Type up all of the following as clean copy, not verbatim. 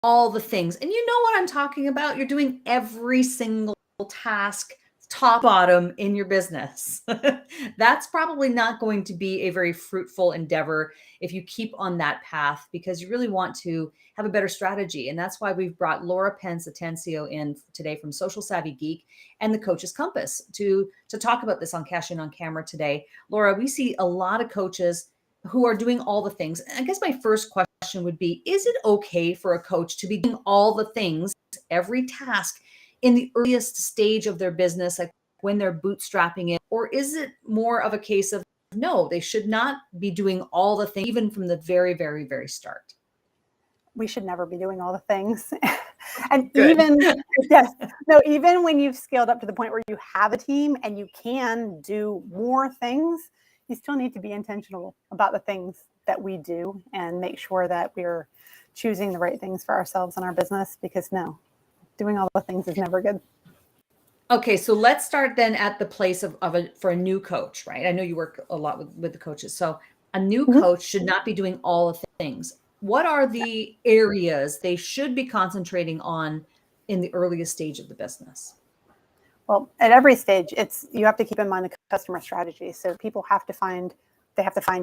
all the things. And you know what I'm talking about? You're doing every single task, top bottom in your business. That's probably not going to be a very fruitful endeavor if you keep on that path, because you really want to have a better strategy. And that's why we've brought Laura Pence Atencio in today from Social Savvy Geek and the Coach's Compass to talk about this on Cash In on Camera today. Laura, we see a lot of coaches who are doing all the things. I guess my first question would be, is it okay for a coach to be doing all the things, every task in the earliest stage of their business, like when they're bootstrapping it? Or is it more of a case of, no, they should not be doing all the things, even from the very, very, very start? We should never be doing all the things. And Good. even when you've scaled up to the point where you have a team and you can do more things, you still need to be intentional about the things that we do and make sure that we're choosing the right things for ourselves and our business, because no, doing all the things is never good. Okay, so let's start then at the place for a new coach, right? I know you work a lot with the coaches. So a new coach should not be doing all the things. What are the areas they should be concentrating on in the earliest stage of the business? Well, at every stage, you have to keep in mind the customer strategy. So people have to find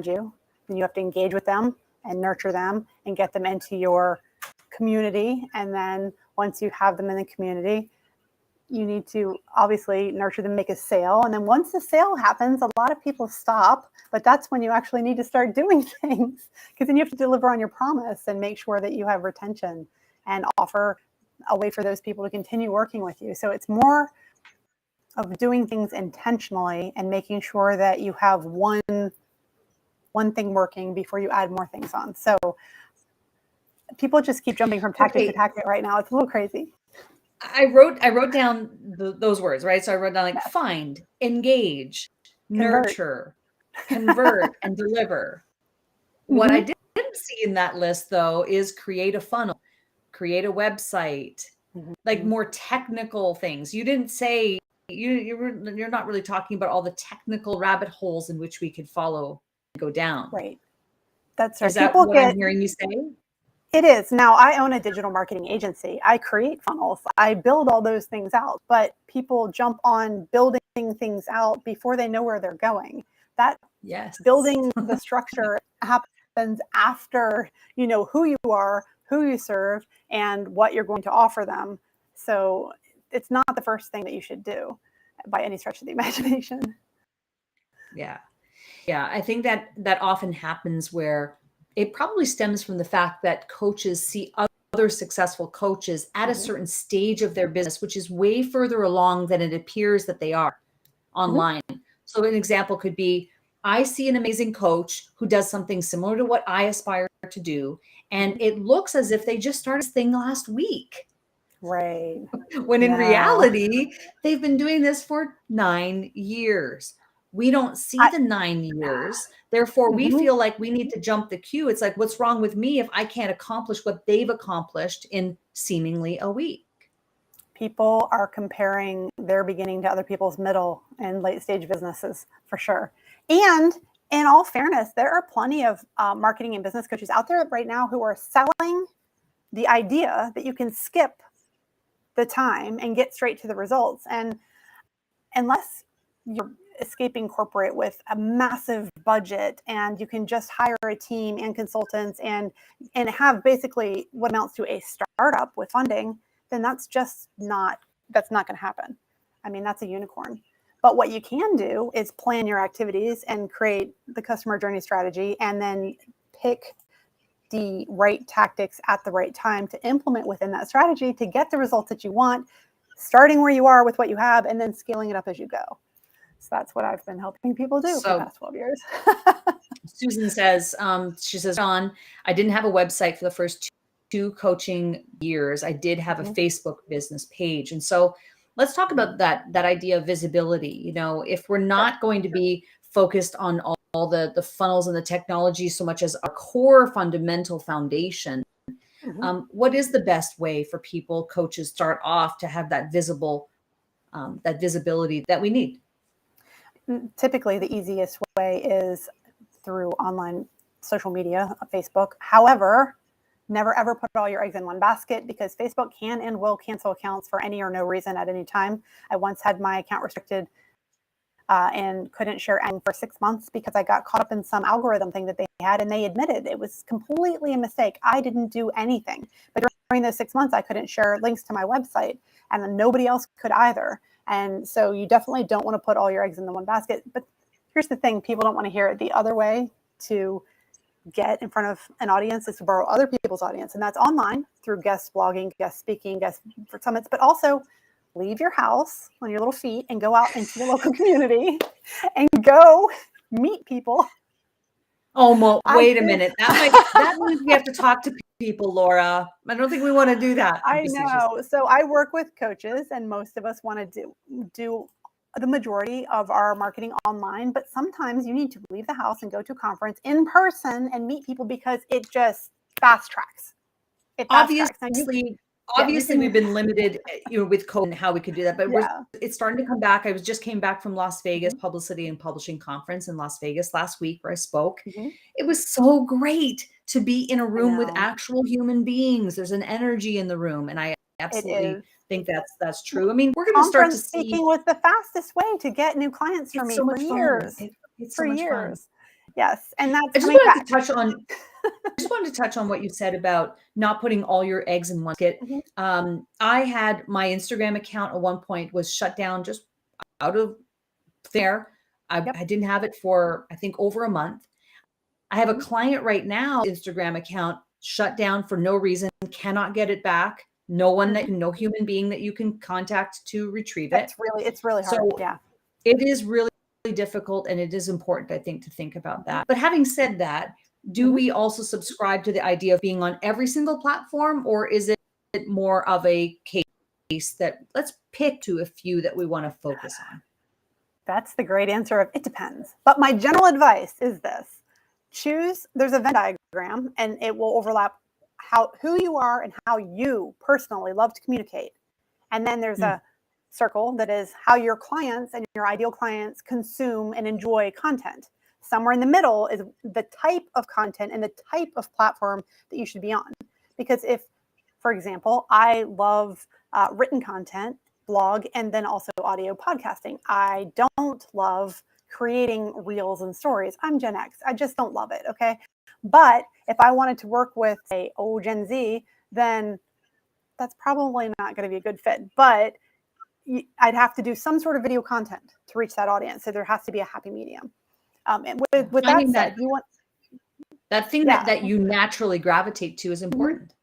you, and you have to engage with them and nurture them and get them into your community. And then once you have them in the community, you need to obviously nurture them, make a sale. And then once the sale happens, a lot of people stop, but that's when you actually need to start doing things, because then you have to deliver on your promise and make sure that you have retention and offer a way for those people to continue working with you. So it's more of doing things intentionally and making sure that you have one thing working before you add more things on. So people just keep jumping from tactic to tactic right now. It's a little crazy. I wrote down those words, right? So I wrote down like find, engage, nurture, convert, and deliver. What I didn't see in that list, though, is create a funnel, create a website, like more technical things. You didn't say, you're not really talking about all the technical rabbit holes in which we could follow and go down. Right. That's right. Is that what I'm hearing you say? It is. Now, I own a digital marketing agency. I create funnels. I build all those things out, but people jump on building things out before they know where they're going. That building the structure happens after you know who you are, who you serve, and what you're going to offer them. So it's not the first thing that you should do by any stretch of the imagination. Yeah. I think that often happens where it probably stems from the fact that coaches see other successful coaches at a certain stage of their business, which is way further along than it appears that they are online. So an example could be, I see an amazing coach who does something similar to what I aspire to do, and it looks as if they just started this thing last week. Right. When in reality, they've been doing this for 9 years. We don't see the 9 years. Therefore, we feel like we need to jump the queue. It's like, what's wrong with me if I can't accomplish what they've accomplished in seemingly a week? People are comparing their beginning to other people's middle and late stage businesses, for sure. And in all fairness, there are plenty of marketing and business coaches out there right now who are selling the idea that you can skip the time and get straight to the results. And unless you're escaping corporate with a massive budget and you can just hire a team and consultants and have basically what amounts to a startup with funding, then that's not going to happen. I mean, that's a unicorn. But what you can do is plan your activities and create the customer journey strategy, and then pick the right tactics at the right time to implement within that strategy to get the results that you want, starting where you are with what you have and then scaling it up as you go. So that's what I've been helping people do for the past 12 years. Susan says, John, I didn't have a website for the first two coaching years. I did have a Facebook business page. And so let's talk about that idea of visibility. You know, if we're not going to be focused on all the funnels and the technology so much as our core fundamental foundation, what is the best way for people, coaches, start off to have that visibility that we need? Typically, the easiest way is through online social media, Facebook. However, Never ever put all your eggs in one basket, because Facebook can and will cancel accounts for any or no reason at any time. I once had my account restricted and couldn't share anything for 6 months because I got caught up in some algorithm thing that they had, and they admitted it was completely a mistake. I didn't do anything. But during those 6 months, I couldn't share links to my website, and then nobody else could either. And so you definitely don't want to put all your eggs in the one basket. But here's the thing, people don't want to hear it. The other way to get in front of an audience is to borrow other people's audience. And that's online through guest blogging, guest speaking, guest for summits, but also leave your house on your little feet and go out into the local community and go meet people. Oh, wait a minute. That means we have to talk to people, Laura. I don't think we want to do that. I know. So I work with coaches, and most of us want to do the majority of our marketing online, but sometimes you need to leave the house and go to a conference in person and meet people, because it just fast tracks. Obviously, we've been limited, with COVID and how we could do that, but it's starting to come back. I just came back from Las Vegas Publicity and Publishing Conference in Las Vegas last week, where I spoke. It was so great to be in a room with actual human beings. There's an energy in the room, and I absolutely think that's true. I mean, we're going to start to see. Speaking was the fastest way to get new clients for me for years. It's so much fun. Yes, and that's. I just wanted to touch on what you said about not putting all your eggs in one basket. I had my Instagram account at one point was shut down just out of there. I didn't have it for, I think, over a month. I have a client right now, Instagram account shut down for no reason, cannot get it back. No one no human being that you can contact to retrieve it. It's really hard. So it is really difficult, and it is important, I think, to think about that. But having said that, do we also subscribe to the idea of being on every single platform, or is it more of a case that let's pick to a few that we want to focus on? That's the great answer of it depends. But my general advice is this: there's a Venn diagram, and it will overlap who you are and how you personally love to communicate. And then there's a circle that is how your clients and your ideal clients consume and enjoy content. Somewhere in the middle is the type of content and the type of platform that you should be on. Because if, for example, I love written content, blog, and then also audio podcasting, I don't love creating reels and stories. I'm Gen X. I just don't love it. Okay. But if I wanted to work with Gen Z, then that's probably not going to be a good fit. But I'd have to do some sort of video content to reach that audience. So there has to be a happy medium. And with that said, you want that thing that you naturally gravitate to is important.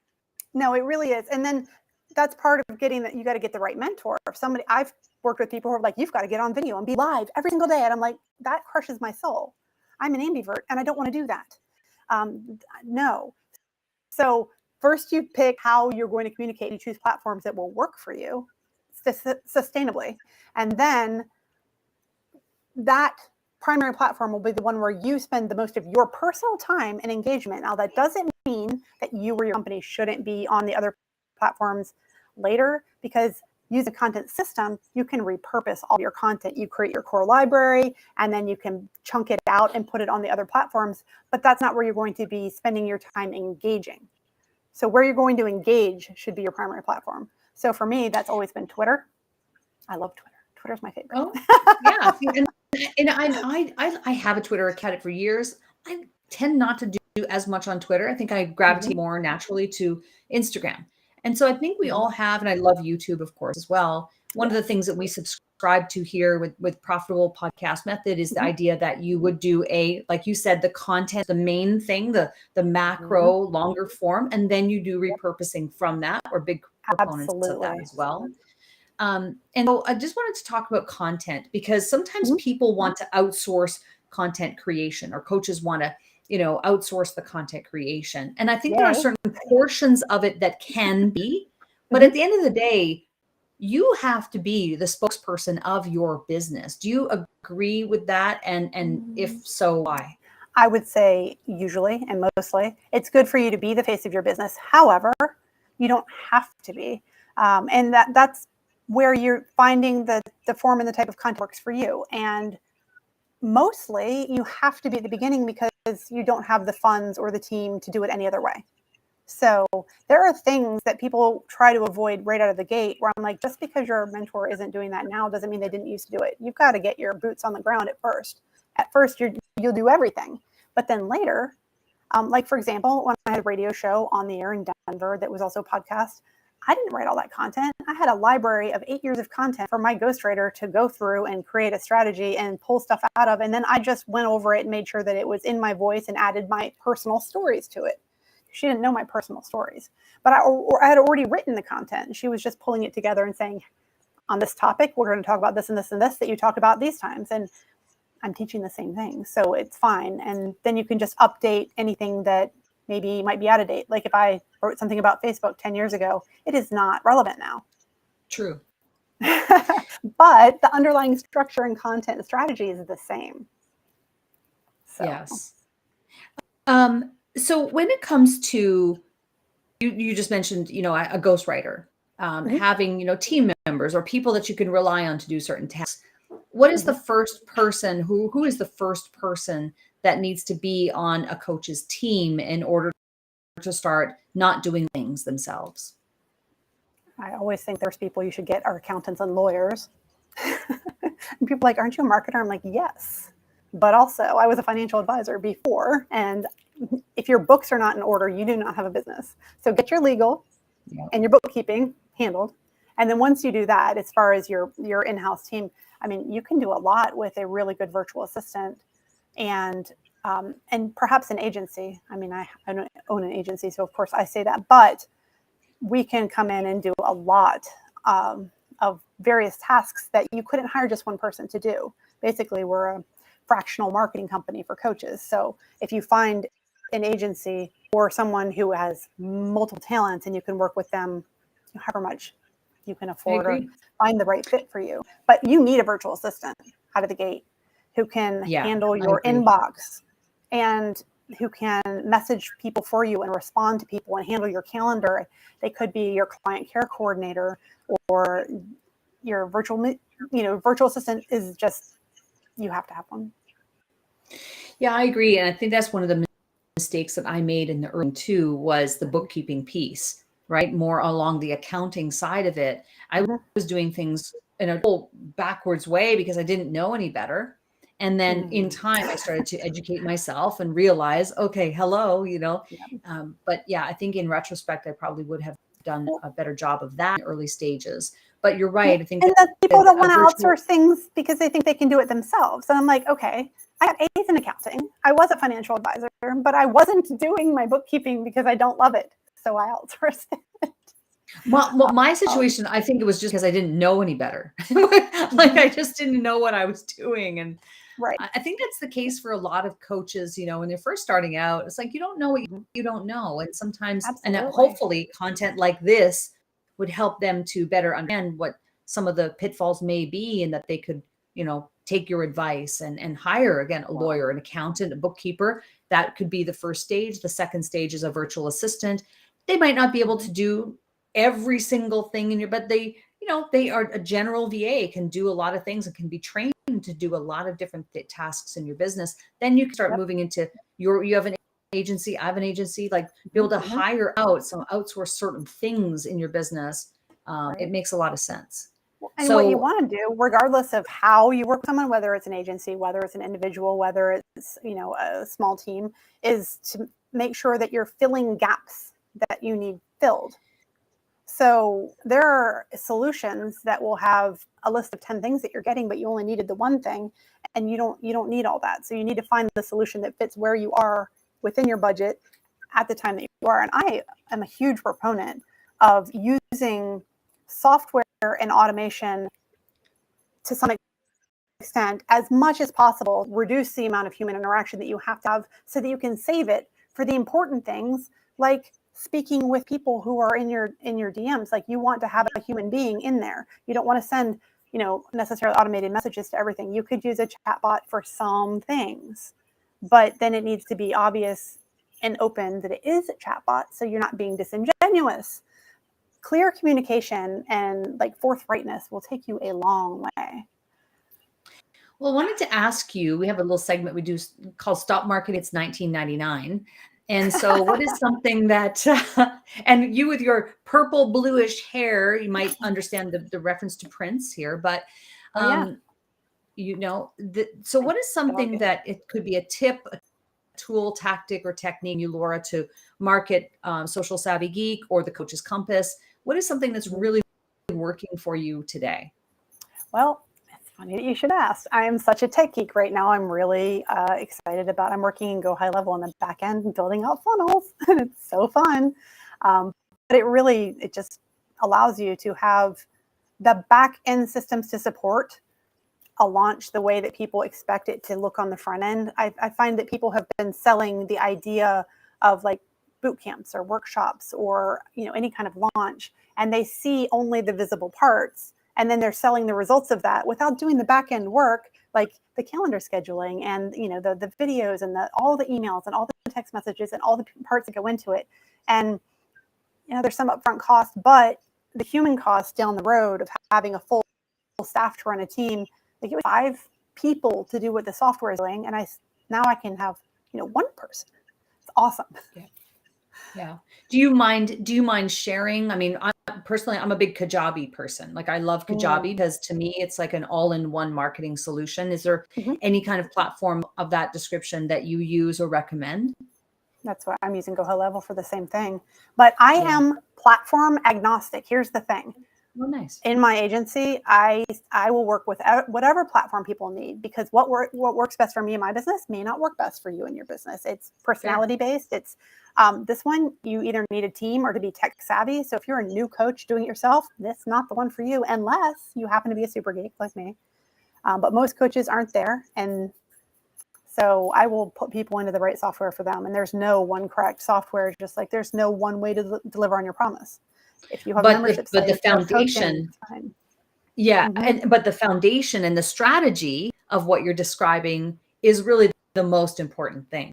No, it really is. And then that's part of getting that. You got to get the right mentor. If I've worked with people who are like, you've got to get on video and be live every single day. And I'm like, that crushes my soul. I'm an ambivert and I don't want to do that. No. So first you pick how you're going to communicate. You choose platforms that will work for you sustainably. And then that primary platform will be the one where you spend the most of your personal time and engagement. Now, that doesn't mean that you or your company shouldn't be on the other platforms later, because using a content system, you can repurpose all your content. You create your core library, and then you can chunk it out and put it on the other platforms, but that's not where you're going to be spending your time engaging. So where you're going to engage should be your primary platform. So for me, that's always been Twitter. I love Twitter. Twitter's my favorite. Oh, yeah. And I have a Twitter account for years. I tend not to do as much on Twitter. I think I gravitate more naturally to Instagram. And so I think we all have, and I love YouTube, of course, as well. One of the things that we subscribe to here with Profitable Podcast Method is the idea that you would do like you said, the content, the main thing, the macro, longer form, and then you do repurposing from that, or big proponents of that as well. And so I just wanted to talk about content, because sometimes people want to outsource content creation, or coaches want to, outsource the content creation. And I think there are certain portions of it that can be, but at the end of the day, you have to be the spokesperson of your business. Do you agree with that? And if so, why? I would say usually and mostly it's good for you to be the face of your business. However, you don't have to be. And that's where you're finding the form and the type of content works for you. And mostly you have to be at the beginning, because you don't have the funds or the team to do it any other way. So there are things that people try to avoid right out of the gate where I'm like, just because your mentor isn't doing that now doesn't mean they didn't used to do it. You've got to get your boots on the ground at first. At first, you'll do everything. But then later, like for example, when I had a radio show on the air in Denver that was also a podcast, I didn't write all that content. I had a library of 8 years of content for my ghostwriter to go through and create a strategy and pull stuff out of. And then I just went over it and made sure that it was in my voice and added my personal stories to it. She didn't know my personal stories, but I had already written the content. She was just pulling it together and saying, on this topic, we're going to talk about this and this and this that you talked about these times. And I'm teaching the same thing. So it's fine. And then you can just update anything that maybe might be out of date. Like if I wrote something about Facebook 10 years ago, it is not relevant now. True. But the underlying structure and content and strategy is the same. So. Yes. So when it comes to, you just mentioned, a ghostwriter, having, team members or people that you can rely on to do certain tasks. What is the first person who is the first person that needs to be on a coach's team in order to start not doing things themselves? I always think there's people you should get are accountants and lawyers. And people are like, aren't you a marketer? I'm like, yes. But also I was a financial advisor before. And if your books are not in order, you do not have a business. So get your legal and your bookkeeping handled. And then once you do that, as far as your in-house team, I mean, you can do a lot with a really good virtual assistant and perhaps an agency. I mean, I don't own an agency, so of course I say that, but we can come in and do a lot of various tasks that you couldn't hire just one person to do. Basically, we're a fractional marketing company for coaches. So if you find an agency or someone who has multiple talents and you can work with them however much you can afford or find the right fit for you. But you need a virtual assistant out of the gate who can handle your inbox and who can message people for you and respond to people and handle your calendar. They could be your client care coordinator or your virtual assistant is just, you have to have one. Yeah, I agree. And I think that's one of the mistakes that I made in the early too, was the bookkeeping piece, right? More along the accounting side of it. I was doing things in a whole backwards way because I didn't know any better. And then in time, I started to educate myself and realize, okay, hello, but yeah, I think in retrospect, I probably would have done a better job of that in early stages. But you're right. I think that people don't want to outsource things because they think they can do it themselves. And I'm like, okay, I have A's in accounting. I was a financial advisor, but I wasn't doing my bookkeeping because I don't love it. So I outsourced it. Well, my situation, I think it was just because I didn't know any better. Like I just didn't know what I was doing. And I think that's the case for a lot of coaches, when they're first starting out. It's like, you don't know what you don't know. And sometimes, and hopefully content like this would help them to better understand what some of the pitfalls may be, and that they could, take your advice and hire, again, a lawyer, an accountant, a bookkeeper. That could be the first stage. The second stage is a virtual assistant. They might not be able to do every single thing in but they are a general VA, can do a lot of things and can be trained to do a lot of different tasks in your business. Then you can start moving into you have an agency, I have an agency, like be able to hire out outsource certain things in your business. It makes a lot of sense. And what you want to do, regardless of how you work with someone, whether it's an agency, whether it's an individual, whether it's, a small team, is to make sure that you're filling gaps that you need filled. So there are solutions that will have a list of 10 things that you're getting, but you only needed the one thing, and you don't need all that. So you need to find the solution that fits where you are within your budget at the time that you are. And I am a huge proponent of using software and automation to some extent, as much as possible, reduce the amount of human interaction that you have to have so that you can save it for the important things, like speaking with people who are in your DMs. Like, you want to have a human being in there. You don't want to send, necessarily automated messages to everything. You could use a chatbot for some things, but then it needs to be obvious and open that it is a chatbot, so you're not being disingenuous. Clear communication and forthrightness will take you a long way. Well, I wanted to ask you, we have a little segment we do called Stop Marketing. It's $19.99. And so what is something that, and you with your purple bluish hair, you might understand the reference to Prince here, but, Oh yeah, so what is but all something good. that it could be a tip, a tool, tactic, or technique you, Laura, to market Social Savvy Geek or the Coach's Compass? What is something that's really working for you today? Well, it's funny that you should ask. I am such a tech geek right now. I'm really excited about. I'm working in Go High Level in the back end, building out funnels, and it's so fun. But it just allows you to have the back end systems to support a launch the way that people expect it to look on the front end. I find that people have been selling the idea of like boot camps or workshops or any kind of launch, and they see only the visible parts, and then they're selling the results of that without doing the back end work, like the calendar scheduling and the videos and all the emails and all the text messages and all the parts that go into it. And there's some upfront cost, but the human cost down the road of having a full staff to run a team, like it was 5 people to do what the software is doing, and now I can have one person. It's awesome. Yeah. Do you mind sharing? I mean, personally, I'm a big KAJABI person. Like I love KAJABI because to me, it's like an all-in-one marketing solution. Is there Mm-hmm. any kind of platform of that description that you use or recommend? That's what I'm using Go High Level for the same thing. But I am platform agnostic. Here's the thing. Oh, nice. In my agency, I will work with whatever platform people need, because what works best for me in my business may not work best for you in your business. It's personality based. It's this one, you either need a team or to be tech savvy. So if you're a new coach doing it yourself, this is not the one for you unless you happen to be a super geek like me. But most coaches aren't there, and so I will put people into the right software for them. And there's no one correct software, just like there's no one way to deliver on your promise. If you have a membership site, But the if you have coaching, foundation, it's fine. yeah, Mm-hmm. but the foundation and the strategy of what you're describing is really the most important thing.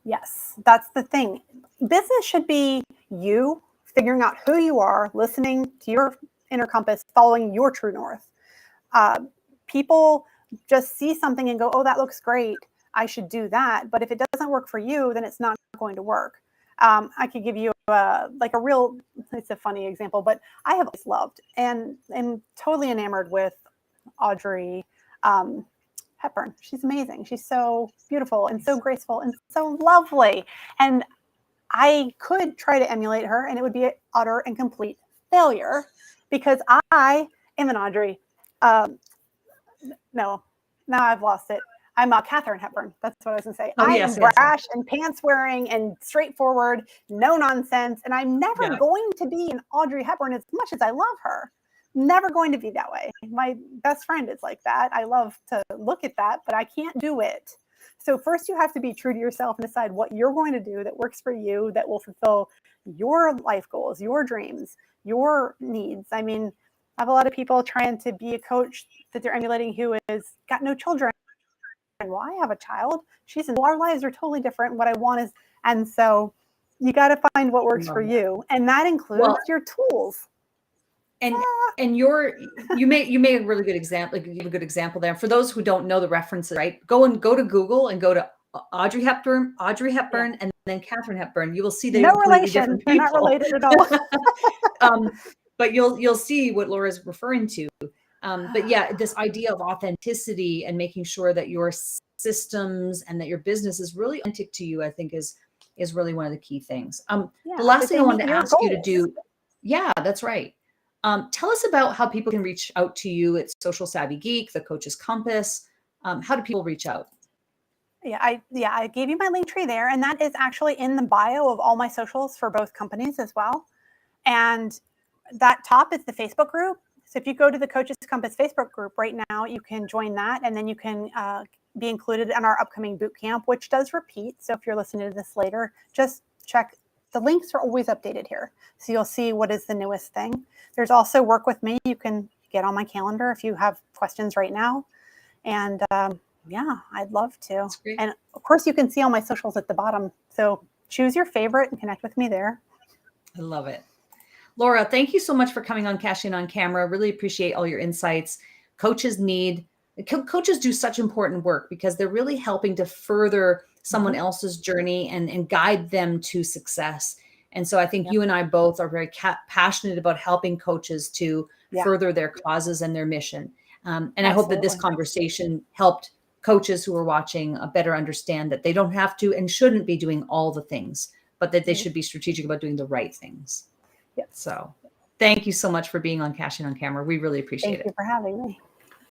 Yes, that's the thing. Business should be you figuring out who you are, listening to your inner compass, following your true north. People just see something and go, oh, that looks great, I should do that. But if it doesn't work for you, then it's not going to work. I could give you it's a funny example, but I have always loved and am totally enamored with Audrey Hepburn. She's amazing. She's so beautiful and so graceful and so lovely. And I could try to emulate her, and it would be an utter and complete failure because I am an Audrey. No, now I've lost it. I'm Katharine Hepburn. That's what I was going to say. Oh, I yes, am yes, yes. brash and pants wearing and straightforward, no nonsense. And I'm never Yeah. going to be an Audrey Hepburn as much as I love her. Never going to be that way. My best friend is like that. I love to look at that, but I can't do it. So first you have to be true to yourself and decide what you're going to do that works for you, that will fulfill your life goals, your dreams, your needs. I mean, I have a lot of people trying to be a coach that they're emulating who is got no children. Well, I have a child. She's in, our lives are totally different. What I want is, and so you got to find what works for you. And that includes your tools. And you made a really good example. Like you have a good example there. For those who don't know the references, right? Go to Google and go to Audrey Hepburn, and then Katharine Hepburn. You will see they're No completely relation. different They're not people. related at all. But you'll see what Laura's referring to. But yeah, this idea of authenticity and making sure that your systems and that your business is really authentic to you, I think is really one of the key things. The last thing I wanted to ask you to do, yeah, that's right. Tell us about how people can reach out to you. It's Social Savvy Geek, the Coach's Compass. How do people reach out? I gave you my link tree there, and that is actually in the bio of all my socials for both companies as well. And that top is the Facebook group. So if you go to the Coach's Compass Facebook group right now, you can join that, and then you can be included in our upcoming boot camp, which does repeat. So if you're listening to this later, just check. The links are always updated here, so you'll see what is the newest thing. There's also Work With Me. You can get on my calendar if you have questions right now. And yeah, I'd love to. And of course, you can see all my socials at the bottom. So choose your favorite and connect with me there. I love it. Laura, thank you so much for coming on Cash In on Camera. Really appreciate all your insights. Coaches do such important work because they're really helping to further someone else's journey and guide them to success. And so I think you and I both are very passionate about helping coaches to further their causes and their mission. And I hope that this conversation helped coaches who are watching better understand that they don't have to and shouldn't be doing all the things, but that they should be strategic about doing the right things. So thank you so much for being on Cash In on Camera. We really appreciate it. Thank you for having me.